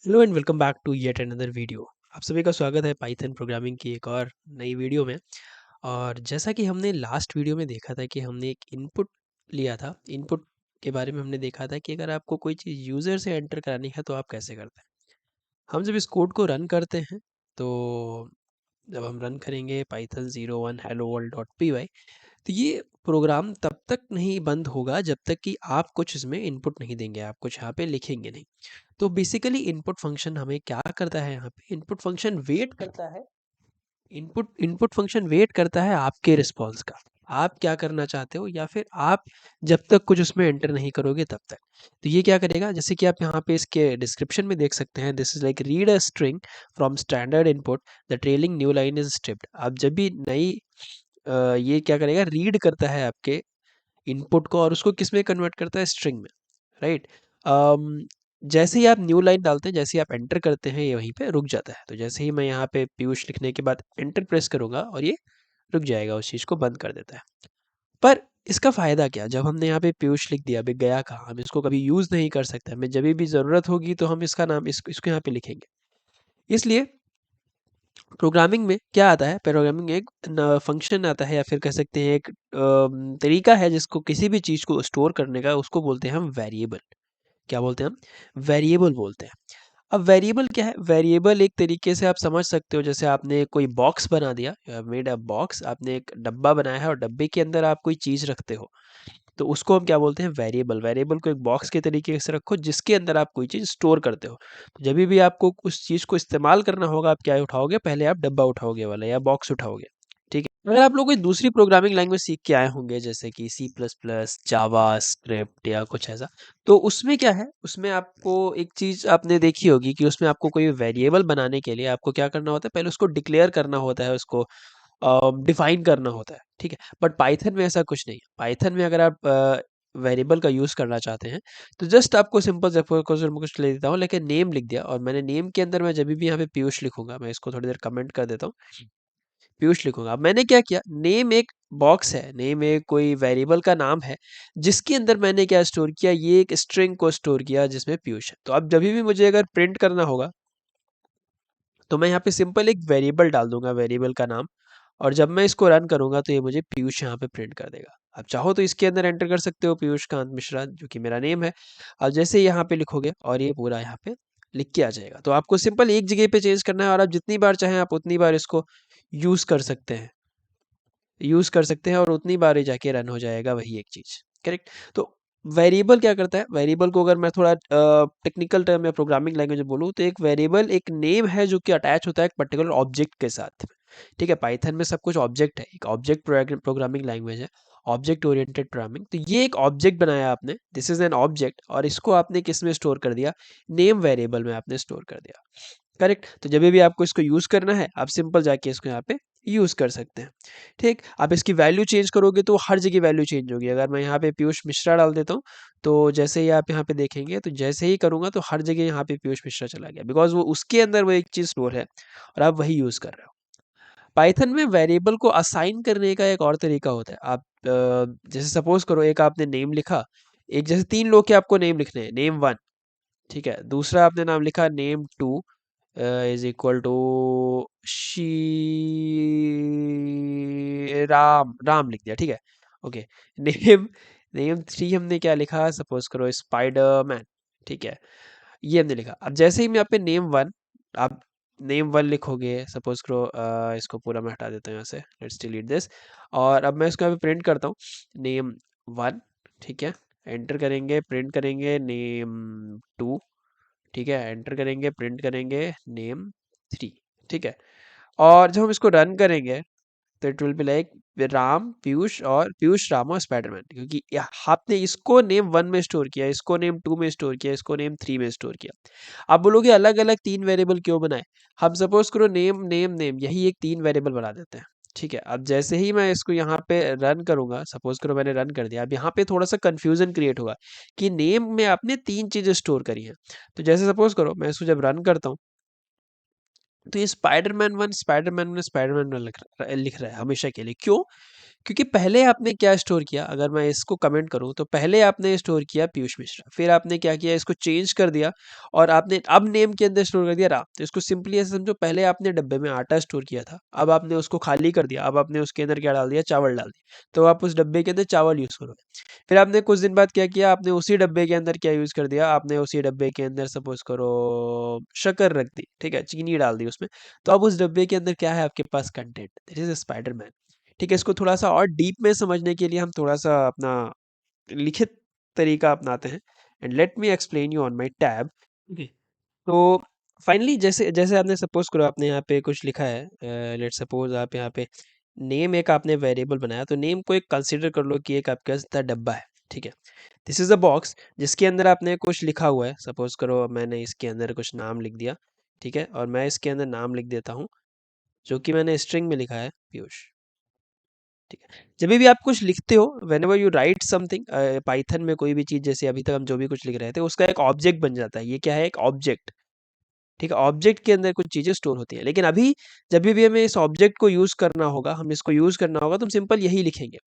Hello and welcome back to yet another video. आप सभी का स्वागत है पाइथन प्रोग्रामिंग की एक और नई वीडियो में। और जैसा कि हमने लास्ट वीडियो में देखा था कि हमने एक इनपुट लिया था। इनपुट के बारे में हमने देखा था कि अगर आपको कोई चीज़ यूज़र से एंटर करानी है तो आप कैसे करते हैं। हम जब इस कोड को रन करते हैं तो जब हम रन करेंगे Python 01 hello world dot P Y, तो ये प्रोग्राम तब तक नहीं बंद होगा जब तक कि आप कुछ इसमें इनपुट नहीं देंगे, आप कुछ यहाँ पे लिखेंगे नहीं। तो बेसिकली इनपुट फंक्शन हमें क्या करता है, यहाँ पे इनपुट फंक्शन वेट करता है। इनपुट इनपुट फंक्शन वेट करता है आपके रिस्पॉन्स का। आप क्या करना चाहते हो या फिर आप जब तक कुछ उसमें एंटर नहीं करोगे तब तक। तो ये क्या करेगा, जैसे कि आप यहाँ पे इसके डिस्क्रिप्शन में देख सकते हैं, this is like read a string from standard input, the trailing new line is stripped. आप जब भी नई ये क्या करेगा, रीड करता है आपके इनपुट को और उसको किस में कन्वर्ट करता है, स्ट्रिंग में, राइट। जैसे ही आप न्यू लाइन डालते हैं, जैसे ही आप एंटर करते हैं, ये वहीं पे रुक जाता है। तो जैसे ही मैं यहाँ पे पीयूष लिखने के बाद एंटर प्रेस करूंगा और ये रुक जाएगा, उस चीज़ को बंद कर देता है। पर इसका फ़ायदा क्या, जब हमने यहाँ पे पीयूष लिख दिया, अभी गया कहाँ, हम इसको कभी यूज़ नहीं कर सकते। हमें जब भी ज़रूरत होगी तो हम इसका नाम इसको यहाँ पे लिखेंगे। इसलिए प्रोग्रामिंग में क्या आता है, प्रोग्रामिंग एक फंक्शन आता है या फिर कह सकते हैं एक तरीका है जिसको किसी भी चीज़ को स्टोर करने का, उसको बोलते हैं हम वेरिएबल। क्या बोलते हैं हम, वेरिएबल बोलते हैं। अब वेरिएबल क्या है, वेरिएबल एक तरीके से आप समझ सकते हो, जैसे आपने कोई बॉक्स बना दिया, मेड अ बॉक्स, आपने एक डब्बा बनाया है और डब्बे के अंदर आप कोई चीज़ रखते हो, तो उसको हम क्या बोलते हैं, वेरिएबल। वेरिएबल को एक बॉक्स के तरीके से रखो जिसके अंदर आप कोई चीज़ स्टोर करते हो। तो जब भी आपको उस चीज़ को इस्तेमाल करना होगा, आप क्या उठाओगे, पहले आप डब्बा उठाओगे वाला या बॉक्स उठाओगे। ठीक है, अगर आप लोग कोई दूसरी प्रोग्रामिंग लैंग्वेज सीख के आए होंगे जैसे कि सी प्लस प्लस, जावा स्क्रिप्ट या कुछ ऐसा, तो उसमें क्या है, उसमें आपको एक चीज़ आपने देखी होगी कि उसमें आपको कोई वेरिएबल बनाने के लिए आपको क्या करना होता है, पहले उसको डिक्लेयर करना होता है, उसको डिफाइन करना होता है। ठीक है, बट पाइथन में ऐसा कुछ नहीं है। पाइथन में अगर आप वेरिएबल का यूज़ करना चाहते हैं तो जस्ट आपको सिंपल से कुछ ले देता हूँ, लेकिन नेम लिख दिया, और मैंने नेम के अंदर मैं जब भी यहाँ पे पीयूष लिखूंगा, मैं इसको थोड़ी देर कमेंट कर देता हूँ, पीयूष लिखूंगा। अब मैंने क्या किया, नेम एक बॉक्स है, नेम एक कोई वेरिएबल का नाम है जिसके अंदर मैंने क्या स्टोर किया, ये एक स्ट्रिंग को स्टोर किया जिसमें पीयूष है। तो अब जब भी मुझे अगर प्रिंट करना होगा तो मैं यहाँ पे सिंपल एक वेरिएबल डाल दूंगा, वेरिएबल का नाम, और जब मैं इसको रन करूंगा तो ये मुझे पीयूष यहाँ पे प्रिंट कर देगा। आप चाहो तो इसके अंदर एंटर कर सकते हो पीयूष कांत मिश्रा, जो कि मेरा नेम है। अब जैसे ही यहाँ पे लिखोगे और ये पूरा यहाँ पे लिख के आ जाएगा, तो आपको सिंपल एक जगह पे चेंज करना है और आप जितनी बार चाहें आप उतनी बार इसको यूज कर सकते हैं, यूज कर सकते हैं, और उतनी बार ही जाके रन हो जाएगा वही एक चीज, करेक्ट। तो वेरिएबल क्या करता है, वेरिएबल को अगर मैं थोड़ा टेक्निकल टर्म या प्रोग्रामिंग लैंग्वेज में बोलूँ तो एक वेरिएबल एक नेम है जो कि अटैच होता है एक पर्टिकुलर ऑब्जेक्ट के साथ। ठीक है, पाइथन में सब कुछ ऑब्जेक्ट है, एक ऑब्जेक्ट प्रोग्रामिंग लैंग्वेज है, ऑब्जेक्ट ओरिएंटेड प्रोग्रामिंग। तो ये एक ऑब्जेक्ट बनाया आपने, दिस इज एन ऑब्जेक्ट, और इसको आपने किस में स्टोर कर दिया, नेम वेरिएबल में आपने स्टोर कर दिया, करेक्ट। तो जब भी आपको इसको यूज करना है, आप सिंपल जाके इसको यहाँ पे यूज कर सकते हैं। ठीक, आप इसकी वैल्यू चेंज करोगे तो हर जगह वैल्यू चेंज होगी। अगर मैं यहाँ पे पीयूष मिश्रा डाल देता हूँ तो जैसे ही आप यहाँ पे देखेंगे, तो जैसे ही करूंगा तो हर जगह यहाँ पे पीयूष मिश्रा चला गया, बिकॉज वो उसके अंदर वो एक चीज स्टोर है और आप वही यूज कर रहे हो। पाइथन में वेरिएबल को असाइन करने का एक और तरीका होता है। आप जैसे सपोज करो, एक आपने नेम लिखा, एक जैसे तीन लोग के आपको नेम लिखने हैं, नेम वन, ठीक है, दूसरा आपने नाम लिखा name two is equal to Ram, Ram लिख दिया, ठीक है, ओके। नेम नेम थ्री हमने क्या लिखा, सपोज करो स्पाइडरमैन, ठीक है, ये हमने लिखा। अब जैसे ही मैं यहाँ पे नेम वन, आप नेम वन लिखोगे, सपोज करो इसको पूरा मैं हटा देता हूँ यहाँ से, लेट्स डिलीट दिस, और अब मैं इसको यहाँ पे प्रिंट करता हूँ, नेम वन, ठीक है, एंटर करेंगे, प्रिंट करेंगे नेम टू, ठीक है, एंटर करेंगे, प्रिंट करेंगे नेम थ्री, ठीक है, और जब हम इसको रन करेंगे तो it will be like Ram Piyush, और पीयूष राम और स्पाइडरमैन, क्योंकि आपने इसको नेम वन में स्टोर किया, इसको नेम टू में स्टोर किया, इसको नेम थ्री में स्टोर किया। आप बोलोगे अलग अलग तीन वेरिएबल क्यों बनाए, हम सपोज करो नेम नेम नेम यही एक तीन वेरिएबल बना देते हैं। ठीक है, अब जैसे ही मैं इसको यहाँ पे रन करूंगा, सपोज करो मैंने रन कर दिया, अब यहाँ पे थोड़ा सा कंफ्यूजन क्रिएट होगा कि नेम में आपने तीन चीजें स्टोर करी हैं। तो जैसे सपोज करो मैं इसको जब रन करता हूँ तो ये Spiderman one, Spiderman one, Spiderman one लिख रहा है हमेशा के लिए, क्यों, क्योंकि पहले आपने क्या स्टोर किया, अगर मैं इसको कमेंट करूँ तो पहले आपने स्टोर किया पीयूष मिश्रा, फिर आपने क्या किया, इसको चेंज कर दिया और आपने अब नेम के अंदर स्टोर कर दिया राम। तो इसको सिंपली ऐसे समझो, पहले आपने डब्बे में आटा स्टोर किया था, अब आपने उसको खाली कर दिया, अब आपने उसके अंदर क्या डाल दिया, चावल डाल दिया, तो आप उस डब्बे के अंदर चावल यूज़ करोगे। फिर आपने कुछ दिन बाद क्या किया, आपने उसी डब्बे के अंदर क्या यूज़ कर दिया, आपने उसी डब्बे के अंदर सपोज़ करो शक्कर रख दी, ठीक है, चीनी डाल दी उसमें। तो अब उस डब्बे के अंदर क्या है आपके पास, content, that is a Spiderman. ठीक है, इसको थोड़ा-सा और डीप में समझने के लिए हम थोड़ा-सा अपना लिखित तरीका अपनाते हैं, and let me explain you on my tab. Okay, तो फाइनली जैसे जैसे आपने सपोज़ करो आपने यहाँ पे कुछ लिखा है, लेट्स सपोज़ आप यहाँ पे नेम एक आपने वेरिएबल बनाया, तो नेम को एक कंसीडर कर लो कि एक आपके पास डब्बा है, ठीक है। दिस इज़ अ बॉक्स जिसके अंदर आपने कुछ लिखा हुआ है, सपोज़ करो मैंने इसके अंदर कुछ नाम लिख दिया, ठीक है, और मैं इसके अंदर नाम लिख देता हूँ, जो कि मैंने स्ट्रिंग में लिखा है पीयूष। ठीक है, जब भी आप कुछ लिखते हो, whenever you right something, Python में कोई भी चीज़, जैसे अभी तक हम जो भी कुछ लिख रहे थे उसका एक ऑब्जेक्ट बन जाता है। ये क्या है, एक ऑब्जेक्ट। ठीक है, ऑब्जेक्ट के अंदर कुछ चीज़ें स्टोर होती हैं, लेकिन अभी जब भी हमें इस ऑब्जेक्ट को यूज़ करना होगा, हम इसको यूज़ करना होगा, तो हम सिंपल यही लिखेंगे।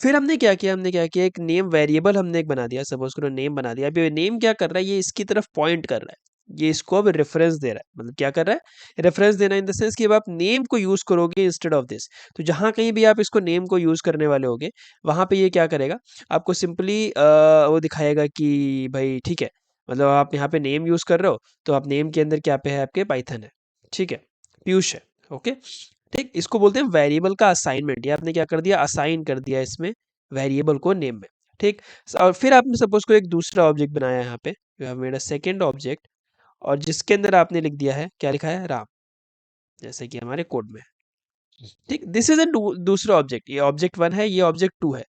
फिर हमने क्या किया, एक नेम वेरिएबल हमने एक बना दिया, सपोज करो नेम बना दिया। अभी नेम क्या कर रहा है, ये इसकी तरफ पॉइंट कर रहा है, ये इसको अब रेफरेंस दे रहा है, मतलब क्या कर रहा है, रेफरेंस देना, इन द सेंस कि अब आप नेम को यूज करोगे इंस्टेड ऑफ दिस, तो जहां कहीं भी आप इसको नेम को यूज करने वाले होगे, वहां पे ये क्या करेगा, आपको सिंपली वो दिखाएगा कि भाई ठीक है, मतलब आप यहाँ पे नेम यूज कर रहे हो, तो आप नेम के अंदर क्या पे है, आपके पाइथन है, ठीक है, पीयूष है, ओके। ठीक, इसको बोलते हैं वेरिएबल का असाइनमेंट। ये आपने क्या कर दिया, असाइन कर दिया इसमें वेरिएबल को नेम में। ठीक, और फिर आपने सपोज को एक दूसरा ऑब्जेक्ट बनाया, यहाँ पे you have made a second object, और जिसके अंदर आपने लिख दिया है, क्या लिखा है, राम, जैसे कि हमारे कोड में। ठीक, दिस इज अ दूसरा ऑब्जेक्ट, ये ऑब्जेक्ट वन है, ये ऑब्जेक्ट टू है।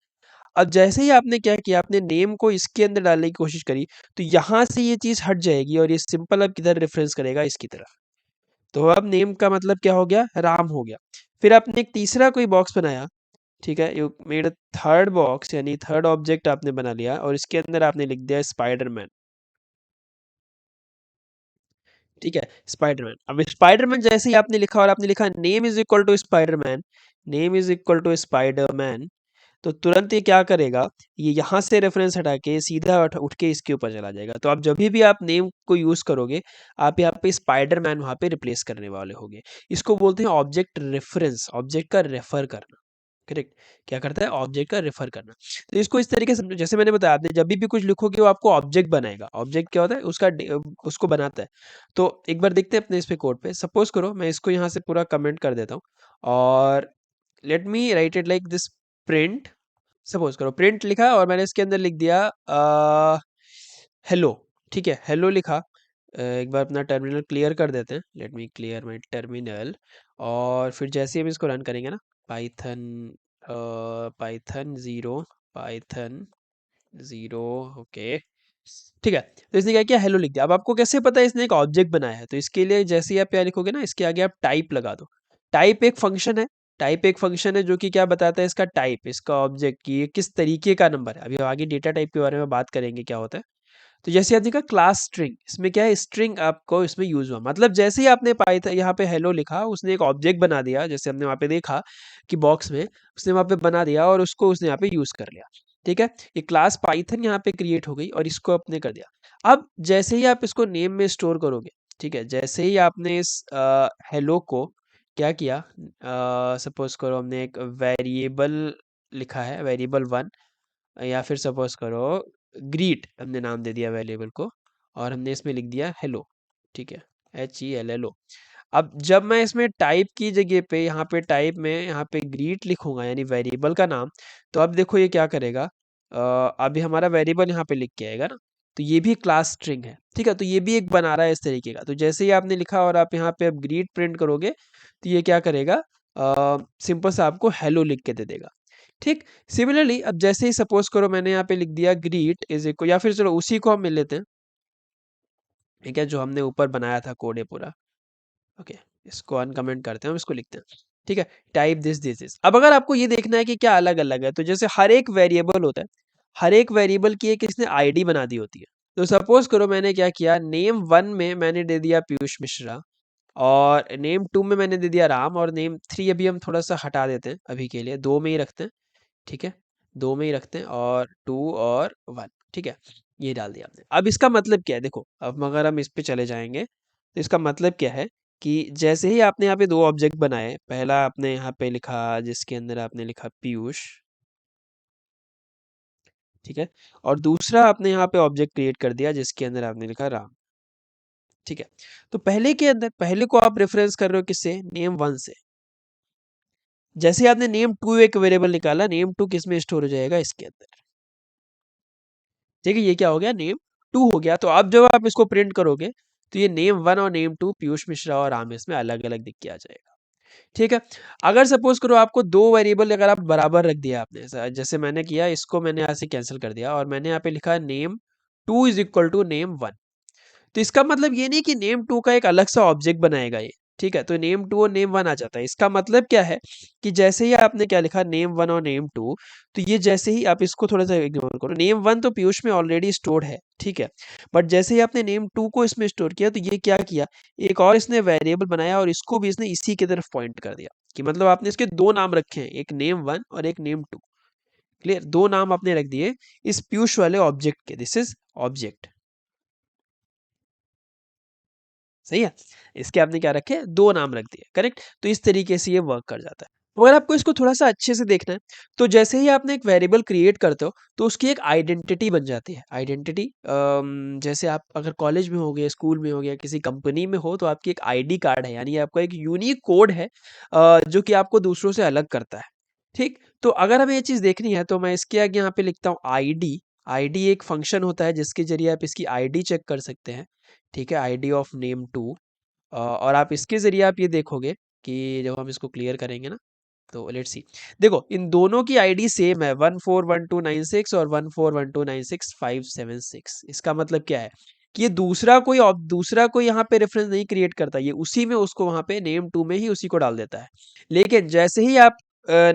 अब जैसे ही आपने क्या किया, आपने नेम को इसके अंदर डालने की कोशिश करी, तो यहाँ से ये चीज हट जाएगी और ये सिंपल अब किधर रेफरेंस करेगा, इसकी तरफ। तो अब नेम का मतलब क्या हो गया, राम हो गया। फिर आपने एक तीसरा कोई बॉक्स बनाया, ठीक है, you made a third box, यानी थर्ड ऑब्जेक्ट आपने बना लिया, और इसके अंदर आपने लिख दिया स्पाइडरमैन। ठीक है, स्पाइडरमैन। अब स्पाइडरमैन जैसे ही आपने लिखा और आपने लिखा name is equal to Spiderman, name is equal to Spiderman, तो तुरंत ये क्या करेगा, ये यहाँ से रेफरेंस हटा के सीधा उठ के इसके ऊपर चला जाएगा। तो आप जब भी आप नेम को यूज करोगे, आप यहाँ पे स्पाइडरमैन वहाँ पे रिप्लेस करने वाले होगे। इसको बोलते हैं ऑब्जेक्ट रेफरेंस, ऑब्जेक्ट का रेफर करना। करेक्ट, क्या करता है, ऑब्जेक्ट का रेफर करना। तो इसको इस तरीके से समझो, जैसे मैंने बताया, आपने जब भी कुछ लिखोगे वो आपको ऑब्जेक्ट बनाएगा। ऑब्जेक्ट क्या होता है, उसको बनाता है। तो एक बार देखते हैं अपने इस पे कोड पे, सपोज करो मैं इसको यहाँ से पूरा कमेंट कर देता हूँ, और let me right it like this, print, suppose करो प्रिंट लिखा और मैंने इसके अंदर लिख दिया हेलो। ठीक है, हेलो लिखा। एक बार अपना टर्मिनल क्लियर कर देते हैं, let me clear my terminal. और फिर जैसे ही हम इसको रन करेंगे ना, Python Python zero, Python zero, okay, ठीक है। तो इसने क्या किया, हेलो लिख दिया। अब आपको कैसे पता है इसने एक ऑब्जेक्ट बनाया है, तो इसके लिए जैसे ही आप क्या लिखोगे ना, इसके आगे आप टाइप लगा दो। टाइप एक फंक्शन है, टाइप एक फंक्शन है जो कि क्या बताता है, इसका टाइप, इसका ऑब्जेक्ट की ये किस तरीके का नंबर है। अभी आगे डेटा टाइप के बारे में बात करेंगे क्या होता है। तो जैसे आपने कहा क्लास स्ट्रिंग, इसमें क्या है, स्ट्रिंग आपको इसमें यूज हुआ, मतलब जैसे ही आपने पाइथन यहाँ पे हेलो लिखा, उसने एक ऑब्जेक्ट बना दिया, जैसे हमने वहाँ पे देखा कि बॉक्स में उसने वहाँ पे बना दिया और उसको उसने यहाँ पे यूज कर लिया। ठीक है, ये क्लास पाइथन यहाँ पे क्रिएट हो गई और इसको आपने कर दिया। अब जैसे ही आप इसको नेम में स्टोर करोगे, ठीक है, जैसे ही आपने इस हेलो को क्या किया, सपोज करो हमने एक वेरिएबल लिखा है, वेरिएबल वन, या फिर सपोज करो ग्रीट हमने नाम दे दिया वेरिएबल को, और हमने इसमें लिख दिया हेलो। ठीक है, HELLO। अब जब मैं इसमें टाइप की जगह पे, यहाँ पे टाइप में यहाँ पे ग्रीट लिखूंगा, यानी वेरिएबल का नाम, तो अब देखो ये क्या करेगा, अभी हमारा वेरिएबल यहाँ पे लिख के आएगा ना, तो ये भी क्लास स्ट्रिंग है। ठीक है, तो ये भी एक बना रहा है इस तरीके का। तो जैसे ही आपने लिखा और आप यहाँ पे अब ग्रीट प्रिंट करोगे, तो ये क्या करेगा, सिंपल सा आपको हेलो लिख के दे देगा। ठीक, सिमिलरली अब जैसे ही सपोज करो मैंने यहाँ पे लिख दिया ग्रीट इज इक्वल, या फिर चलो उसी को हम मिल लेते हैं, ठीक है, जो हमने ऊपर बनाया था कोड है पूरा। ओके, इसको अनकमेंट करते हैं, हम इसको लिखते हैं। ठीक है, टाइप दिस। अब अगर आपको ये देखना है कि क्या अलग अलग है, तो जैसे हर एक वेरिएबल होता है, हर एक वेरिएबल की एक इसने आईडी बना दी होती है। तो सपोज करो मैंने क्या किया, नेम वन में मैंने दे दिया पीयूष मिश्रा, और नेम टू में मैंने दे दिया राम, और नेम थ्री अभी हम थोड़ा सा हटा देते हैं, अभी के लिए दो में ही रखते हैं। ठीक है, 2 में ही रखते हैं और 2 और 1, ठीक है, ये डाल दिया आपने। अब इसका मतलब क्या है देखो, अब अगर हम इस पे चले जाएँगे, तो इसका मतलब क्या है कि जैसे ही आपने यहाँ पे 2 ऑब्जेक्ट बनाए, पहला आपने यहाँ पे लिखा जिसके अंदर आपने लिखा पीयूष, ठीक है? और दूसरा आपने यहाँ पे ऑब्जेक्ट क्रिएट कर दिया जिसके अंदर आपने लिखा राम, ठीक है? तो पहले के अंदर पहले को आप रेफरेंस कर रहे हो किससे? नेम 1 से। जैसे ही आपने नेम 2 एक वेरिएबल निकाला, नेम 2 किस में स्टोर हो जाएगा? इसके अंदर। ठीक है, ये क्या हो गया? नेम 2 हो गया। तो अब जब आप इसको प्रिंट करोगे, तो ये नेम 1 और नेम 2 पीयूष मिश्रा और राम इसमें अलग-अलग दिख के आ जाएगा। ठीक है? अगर सपोज़ करो आपको 2 वेरिएबल अगर आप बराबर रख दिया आपने, जैसे मैंने किया, इसको मैंने यहाँ से कैंसल कर दिया और मैंने यहाँ पे लिखा name 2 is equal to name 1। तो इसका मतलब ये नहीं कि नेम 2 का एक अलग सा ऑब्जेक्ट बनाएगा ये, ठीक है? तो नेम 2 और नेम 1 आ जाता है। इसका मतलब क्या है कि जैसे ही आपने क्या लिखा नेम 1 और नेम 2, तो ये जैसे ही आप इसको थोड़ा-सा इग्नोर करो। नेम 1 तो पीयूष में ऑलरेडी स्टोर्ड है, ठीक है? बट जैसे ही आपने नेम 2 को इसमें स्टोर किया, तो ये क्या किया, एक और इसने वेरिएबल बनाया और इसको भी इसने इसी की तरफ पॉइंट कर दिया, कि मतलब आपने इसके 2 नाम रखे हैं, एक नेम 1 और एक नेम 2। क्लियर? 2 नाम आपने रख दिए इस पीयूष वाले ऑब्जेक्ट के। This is object. सही है? इसके आपने क्या रखे? 2 नाम रख दिए, करेक्ट? तो इस तरीके से ये वर्क कर जाता है। तो अगर आपको इसको थोड़ा-सा अच्छे से देखना है, तो जैसे ही आपने एक वेरिएबल क्रिएट करते हो, तो उसकी एक आइडेंटिटी बन जाती है। आइडेंटिटी जैसे आप अगर कॉलेज में होगे, स्कूल में हो गया, किसी कंपनी में हो, तो आपकी एक आईडी कार्ड है, यानी आपका एक यूनिक कोड है जो कि आपको दूसरों से अलग करता है। ठीक? तो अगर हमें ये चीज़ देखनी है, तो मैं इसके आगे यहाँ पे लिखता हूँ आईडी। आईडी एक फंक्शन होता है जिसके ज़रिए आप इसकी आईडी चेक कर सकते हैं। ठीक है? आईडी ऑफ नेम 2 और आप इसके ज़रिए आप ये देखोगे कि जब हम इसको क्लियर करेंगे ना, तो लेट्स सी। देखो इन दोनों की आईडी सेम है, 141296 और 141296 576। इसका मतलब क्या है कि ये दूसरा कोई यहाँ पे रेफरेंस नहीं क्रिएट करता, ये उसी में उसको वहाँ पे नेम 2 में ही उसी को डाल देता है। लेकिन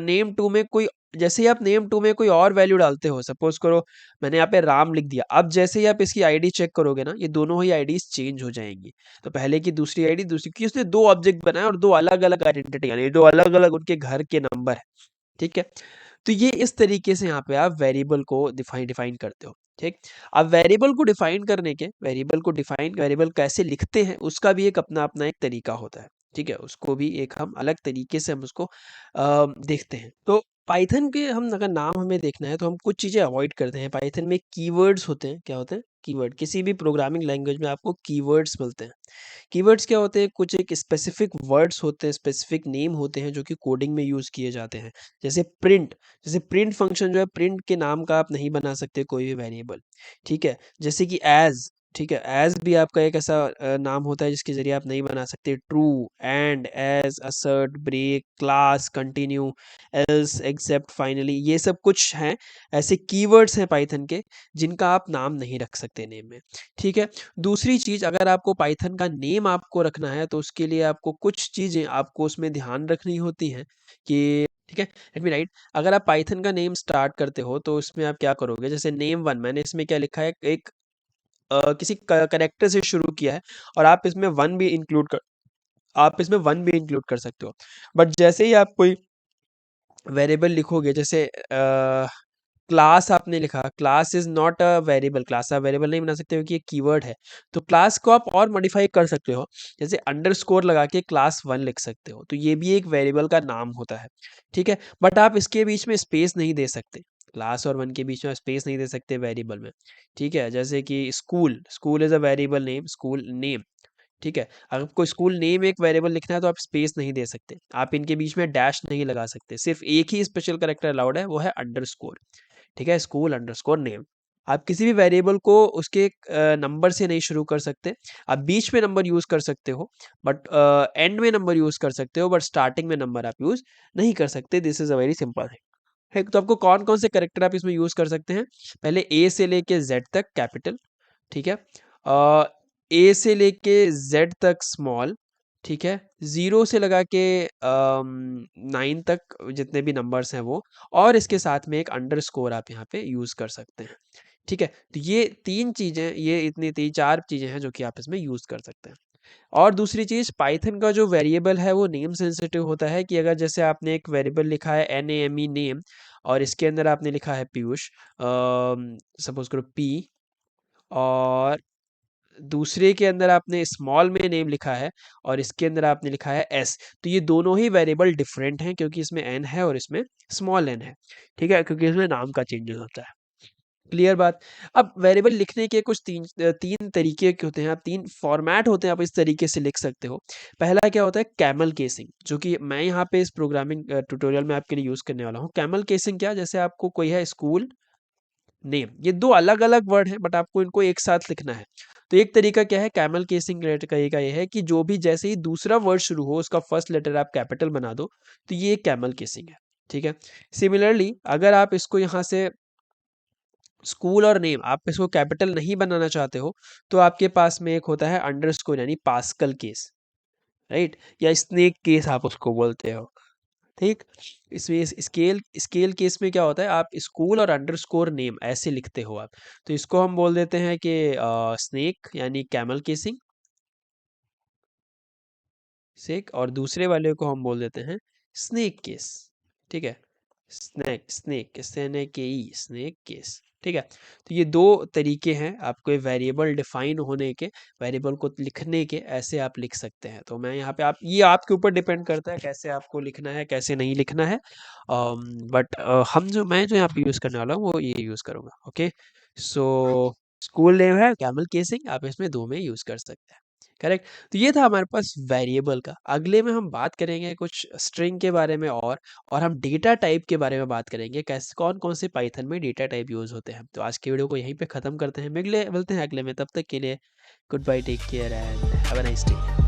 नेम 2 में कोई जैसे ही आप नेम 2 में कोई और वैल्यू डालते हो, सपोज़ करो मैंने यहाँ पे राम लिख दिया, अब जैसे ही आप इसकी आईडी चेक करोगे ना, ये दोनों ही आईडीज़ चेंज हो जाएँगी। तो पहले की दूसरी आईडी, दूसरी की, उसने 2 ऑब्जेक्ट बनाए और 2 अलग-अलग आइडेंटिटी, यानी 2 अलग-अलग उनके घर के नंबर हैं, ठीक है? तो ये इस तरीके से यहाँ पे आप वेरिएबल को डिफाइन करते हो, ठीक? अब वेरिएबल कैसे लिखते हैं, उसका भी एक अपना-अपना एक तरीका होता है, ठीक है? उसको भी एक हम अलग तरीके से हम उसको देखते हैं। तो पाइथन के हम अगर नाम हमें देखना है, तो हम कुछ चीज़ें अवॉइड करते हैं। पाइथन में कीवर्ड्स होते हैं, क्या होते हैं? कीवर्ड। किसी भी प्रोग्रामिंग लैंग्वेज में आपको कीवर्ड्स मिलते हैं। कीवर्ड्स क्या होते हैं? कुछ एक स्पेसिफिक वर्ड्स होते हैं, स्पेसिफिक नेम होते हैं जो कि कोडिंग में यूज़ किए जाते हैं। जैसे प्रिंट, जैसे प्रिंट फंक्शन जो है, प्रिंट के नाम का आप नहीं बना सकते कोई भी वेरिएबल, ठीक है? जैसे कि एज़, ठीक है? एज़ भी आपका एक ऐसा नाम होता है जिसके ज़रिए आप नहीं बना सकते। True, and, as, assert, break, class, continue, else, except, finally, ये सब कुछ हैं ऐसे कीवर्ड्स हैं पाइथन के जिनका आप नाम नहीं रख सकते नेम में, ठीक है? दूसरी चीज़, अगर आपको पाइथन का नेम आपको रखना है, तो उसके लिए आपको कुछ चीज़ें आपको उसमें ध्यान रखनी होती हैं कि ठीक है, लेट मी राइट। अगर आप पाइथन का नेम स्टार्ट करते हो, तो उसमें आप क्या करोगे, जैसे नेम 1 मैंने इसमें क्या लिखा है, एक किसी कैरेक्टर से शुरू किया है और आप इसमें 1 भी इंक्लूड कर सकते हो। बट जैसे ही आप कोई वेरिएबल लिखोगे, जैसे क्लास आपने लिखा, class is not a variable, class आप वेरिएबल नहीं बना सकते क्योंकि ये कीवर्ड है। तो क्लास को आप और मॉडिफाई कर सकते हो, जैसे अंडरस्कोर लगा के क्लास 1 लिख सकते हो, तो ये भी एक वेरिएबल का नाम होता है, ठीक है? बट आप इसके बीच में स्पेस नहीं दे सकते, क्लास और 1 के बीच में स्पेस नहीं दे सकते वेरिएबल में, ठीक है? जैसे कि school, school is a variable name, school name, ठीक है? अगर आपको स्कूल नेम एक वेरिएबल लिखना है, तो आप स्पेस नहीं दे सकते, आप इनके बीच में डैश नहीं लगा सकते, सिर्फ़ एक ही स्पेशल कैरेक्टर अलाउड है, वो है अंडरस्कोर। ठीक है? School underscore name. आप किसी भी वेरिएबल को उसके नंबर से नहीं शुरू कर सकते। आप बीच में नंबर यूज़ कर सकते हो, बट एंड में नंबर यूज़ कर सकते हो, बट स्टार्टिंग में नंबर आप यूज़ नहीं कर सकते। This is a very simple thing. है, तो आपको कौन-कौन से कैरेक्टर आप इसमें यूज़ कर सकते हैं? पहले ए से लेके ज़ेड तक कैपिटल, ठीक है? अ, ए से लेके ज़ेड तक स्मॉल, ठीक है? 0 से लगा के 9 तक जितने भी नंबर्स हैं वो, और इसके साथ में एक अंडरस्कोर आप यहाँ पे यूज़ कर सकते हैं, ठीक है? तो ये 3 चीज़ें, ये इतनी 3-4 चीज़ें हैं जो कि आप इसमें यूज़ कर सकते हैं। और दूसरी चीज़, पाइथन का जो वेरिएबल है वो नेम सेंसिटिव होता है कि अगर जैसे आपने एक वेरिएबल लिखा है NAME नेम, और इसके अंदर आपने लिखा है पीयूष, सपोज करो P, और दूसरे के अंदर आपने स्मॉल में नेम लिखा है और इसके अंदर आपने लिखा है S, तो ये दोनों ही वेरिएबल डिफरेंट हैं क्योंकि इसमें n है और इसमें स्मॉल n है। ठीक है, क्योंकि इसमें नाम का चेंजेस होता है। क्लियर बात। अब वेरिएबल लिखने के कुछ तीन तरीके के होते हैं, आप तीन फॉर्मेट होते हैं, आप इस तरीके से लिख सकते हो। पहला क्या होता है, कैमल केसिंग, जो कि मैं यहाँ पे इस प्रोग्रामिंग ट्यूटोरियल में आपके लिए यूज करने वाला हूँ। कैमल केसिंग क्या, जैसे आपको कोई है स्कूल नेम, ये दो अलग अलग वर्ड हैं बट आपको इनको एक साथ लिखना है। तो एक तरीका क्या है, कैमल केसिंग तरीका ये है कि जो भी जैसे ही दूसरा वर्ड शुरू हो उसका फर्स्ट लेटर आप कैपिटल बना दो, तो ये कैमल केसिंग है। ठीक है। सिमिलरली अगर आप इसको यहाँ से स्कूल और नेम आप इसको कैपिटल नहीं बनाना चाहते हो, तो आपके पास में एक होता है अंडरस्कोर यानी पास्कल केस, राइट, या स्नेक केस आप उसको बोलते हो। ठीक। इसमें स्केल स्केल केस में क्या होता है, आप स्कूल और अंडरस्कोर नेम ऐसे लिखते हो आप, तो इसको हम बोल देते हैं कि स्नेक यानी कैमल केसिंग सेक, और दूसरे वाले को हम बोल देते हैं स्नेक केस। ठीक है, स्नेक स्नेक स्नेक केस। ठीक है। तो ये दो तरीके हैं आपको वेरिएबल डिफाइन होने के, वेरिएबल को लिखने के, ऐसे आप लिख सकते हैं। तो मैं यहाँ पे, आप ये आपके ऊपर डिपेंड करता है कैसे आपको लिखना है कैसे नहीं लिखना है। बट हम जो मैं जो यहाँ पे यूज़ करने वाला हूँ वो ये यूज़ करूँगा। ओके, सो स्कूल नेम है कैमल केसिंग, आप इसमें दो में यूज़ कर सकते हैं। करेक्ट। तो ये था हमारे पास वेरिएबल का। अगले में हम बात करेंगे कुछ स्ट्रिंग के बारे में, और हम डेटा टाइप के बारे में बात करेंगे, कैसे कौन कौन से पाइथन में डेटा टाइप यूज होते हैं। तो आज की वीडियो को यहीं पे ख़त्म करते हैं, मिलते हैं अगले में, तब तक के लिए good bye, take care and have a nice day.